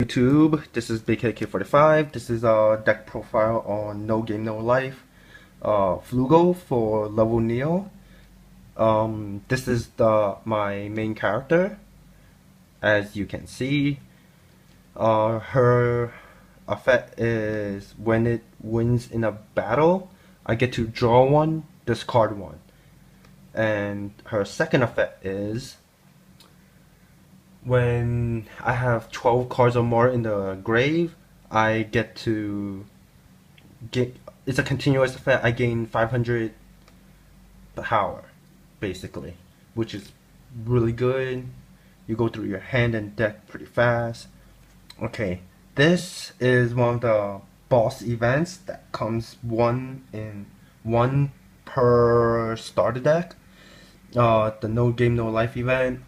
YouTube, this is BKK45. This is a deck profile on No Game No Life. Flugal for level Neo. This is my main character. As you can see, her effect is when it wins in a battle, I get to draw one, discard one. And her second effect is when I have 12 cards or more in the grave, I get to get. It's a continuous effect. I gain 500 power, basically, which is really good. You go through your hand and deck pretty fast. Okay, this is one of the boss events that comes one per starter deck. The No Game No Life event.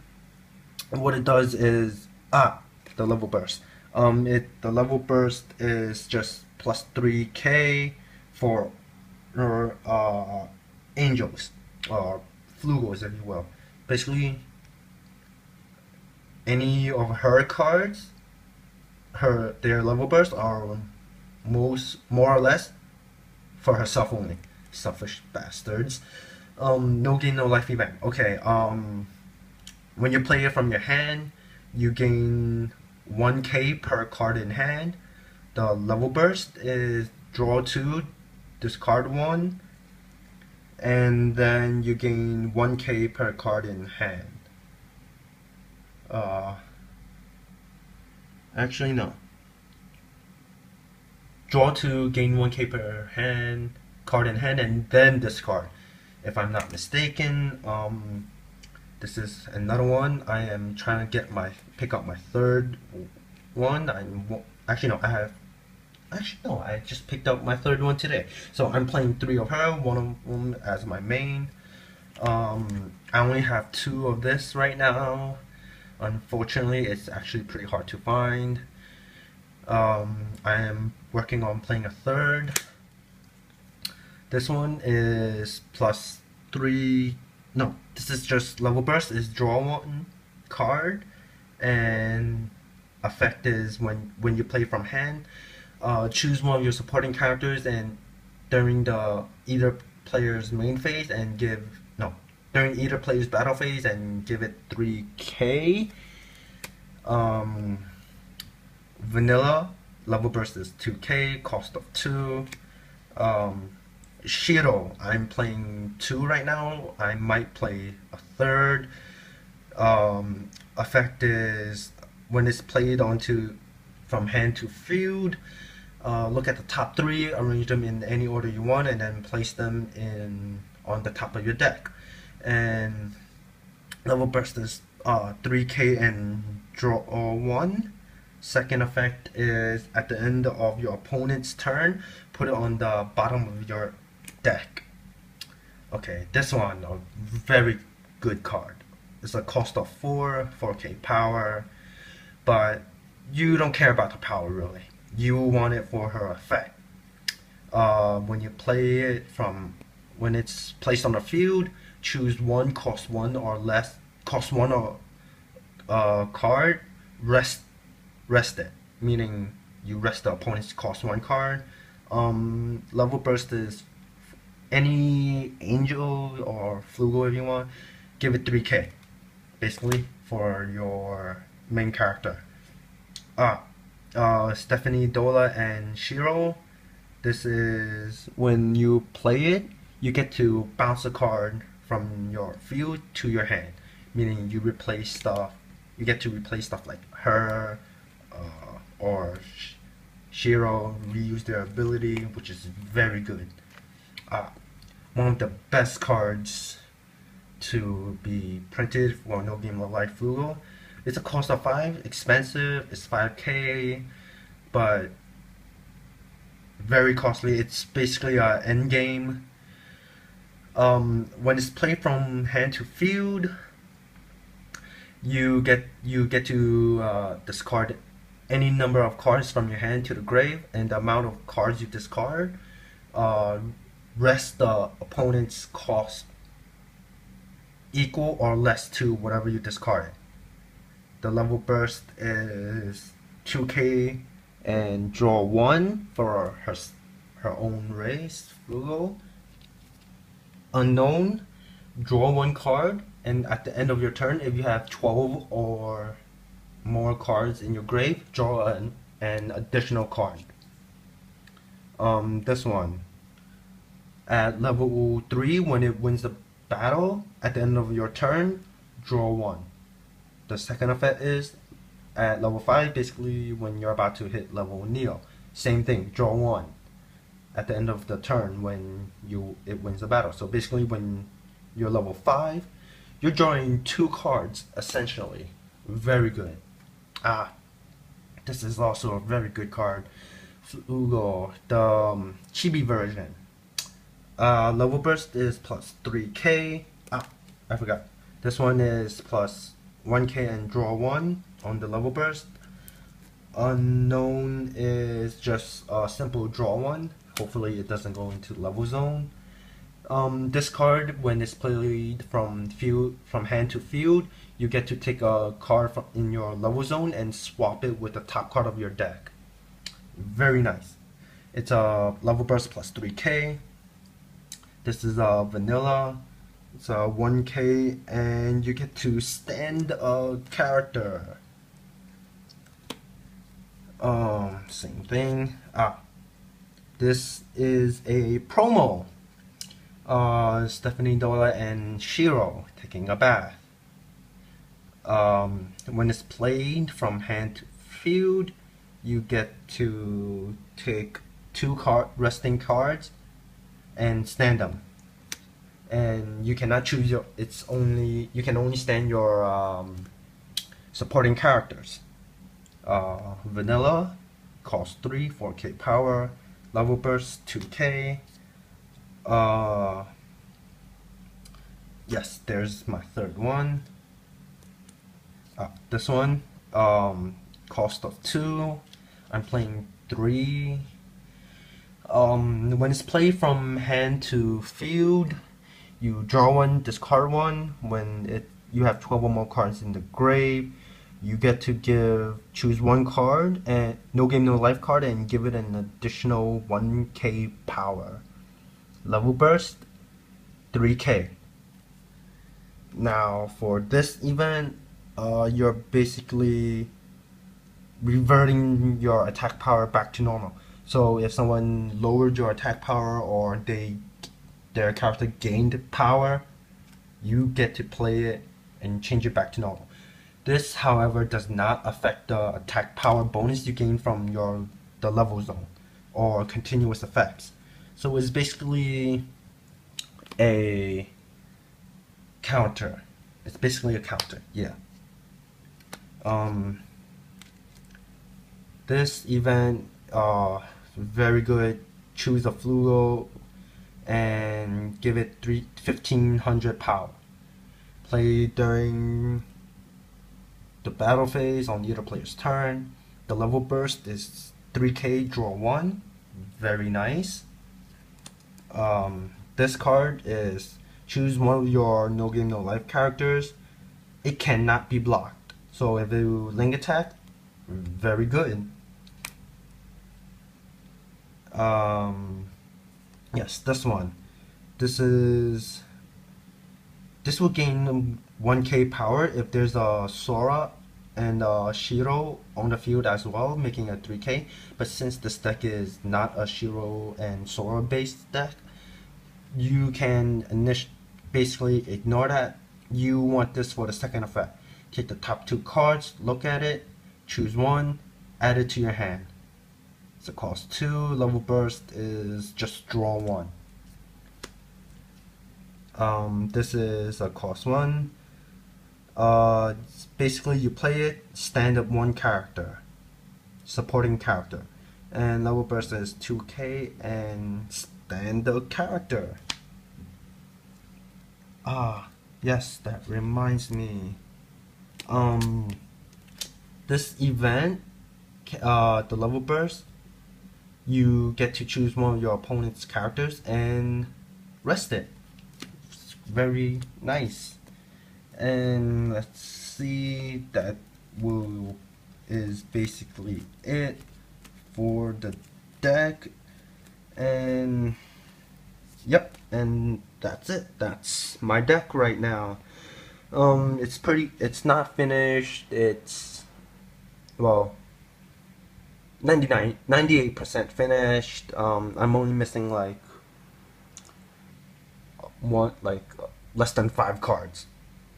What it does is the level burst. The level burst is just plus 3k for angels or flugals, if you will. Basically, any of her cards, their level burst are more or less for herself only. Selfish bastards. No game, no life event. Okay. When you play it from your hand, you gain 1k per card in hand. The level burst is draw 2, discard 1, and then you gain 1k per card in hand. Actually, no. Draw 2, gain 1k per card in hand, and then discard. If I'm not mistaken, this is another one. I am trying to pick up my third one. I just picked up my third one today. So I'm playing 3 of her, one of them as my main. I only have 2 of this right now. Unfortunately, it's actually pretty hard to find. I am working on playing a third. This one is plus 3. No, this is just level burst. Is draw 1 card, and effect is when you play from hand, choose one of your supporting characters, and during either player's main phase and during either player's battle phase and give it 3k. Vanilla level burst is 2k, cost of 2. Shiro, I'm playing 2 right now. I might play a third. Effect is when it's played from hand to field. Look at the top 3, arrange them in any order you want, and then place them on the top of your deck. And level burst is 3k and draw 1. Second effect is at the end of your opponent's turn, put it on the bottom of your deck. Okay, this one, a very good card. It's a cost of 4k power, but you don't care about the power really. You want it for her effect. When you play it when it's placed on the field, choose one cost 1 or less, card, rest it, meaning you rest the opponent's cost 1 card. Level burst is any angel or flugal if you want, give it 3k basically for your main character. Stephanie, Dola, and Shiro. This is when you play it, you get to bounce a card from your field to your hand, meaning you replace stuff. You get to replace stuff like her or Shiro, reuse their ability, which is very good. One of the best cards to be printed for No Game No Life Flugal. It's a cost of 5, expensive, it's 5k, but very costly. It's basically an end game. When it's played from hand to field, you get to discard any number of cards from your hand to the grave, and the amount of cards you discard rest the opponent's cost equal or less to whatever you discarded. The level burst is 2K and draw 1 for her own race, Flugal. Unknown, draw 1 card, and at the end of your turn, if you have 12 or more cards in your grave, draw an additional card. This one. At level 3, when it wins the battle, at the end of your turn, draw 1. The second effect is at level 5, basically when you're about to hit level Neo. Same thing, draw 1 at the end of the turn when it wins the battle. So basically when you're level 5, you're drawing 2 cards essentially. Very good. This is also a very good card. Flugal, the chibi version. Level burst is plus 3k. I forgot. This one is plus 1k and draw 1 on the level burst. Unknown is just a simple draw 1. Hopefully it doesn't go into level zone. This card, when it's played from hand to field, you get to take a card in your level zone and swap it with the top card of your deck. Very nice. It's a level burst plus 3k. This is a vanilla. It's a 1k, and you get to stand a character. Same thing. This is a promo. Stephanie Dola and Shiro taking a bath. When it's played from hand to field, you get to take 2 resting cards and stand them. And you cannot choose you can only stand your supporting characters. Vanilla costs 3, 4k power. Level burst 2k. Yes, there's my third one. This one, cost of 2. I'm playing 3. When it's played from hand to field, you draw 1, discard 1. When you have 12 or more cards in the grave, you get to choose 1 card and no game no life card and give it an additional 1k power. Level burst 3k. Now for this event, you're basically reverting your attack power back to normal. So if someone lowered your attack power or their character gained power, you get to play it and change it back to normal. This, however, does not affect the attack power bonus you gain from the level zone or continuous effects. So it's basically a counter. It's basically a counter, yeah. This event, very good. Choose a Flugal and give it 1500 power. Play during the battle phase on either player's turn. The level burst is 3k, draw 1. Very nice. This card is choose one of your no game no life characters. It cannot be blocked. So if you link attack, very good. Yes, this one. This will gain 1k power if there's a Sora and a Shiro on the field as well, making it 3k. But since this deck is not a Shiro and Sora based deck, you can basically ignore that. You want this for the second effect. Take the top 2 cards, look at it, choose 1, add it to your hand. It's a cost 2. Level burst is just draw 1. This is a cost 1. Basically you play it, stand up 1 character, supporting character, and level burst is 2k and stand the character. Yes, that reminds me. This event, the level burst, you get to choose one of your opponent's characters and rest it. It's very nice. And let's see, that will is basically it for the deck. And yep, and that's it. That's my deck right now. It's not finished. It's, well, 98% finished. I'm only missing like less than 5 cards,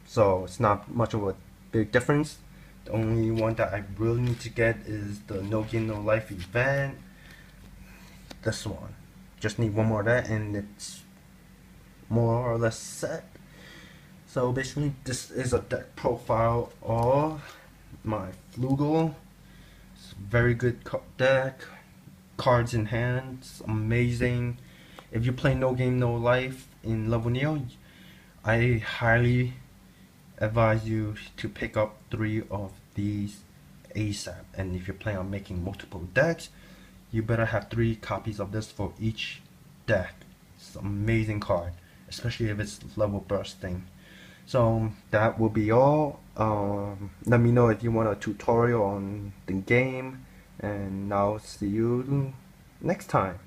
so it's not much of a big difference. The only one that I really need to get is the No Game No Life event. This one, just need one more of that, and it's more or less set. So basically, this is a deck profile of my Flugal. It's a very good deck. Cards in hand, it's amazing. If you play No Game No Life in level Neo, I highly advise you to pick up 3 of these ASAP. And if you plan on making multiple decks, you better have 3 copies of this for each deck. It's an amazing card, especially if it's level bursting. So that will be all. Let me know if you want a tutorial on the game, and I'll see you next time.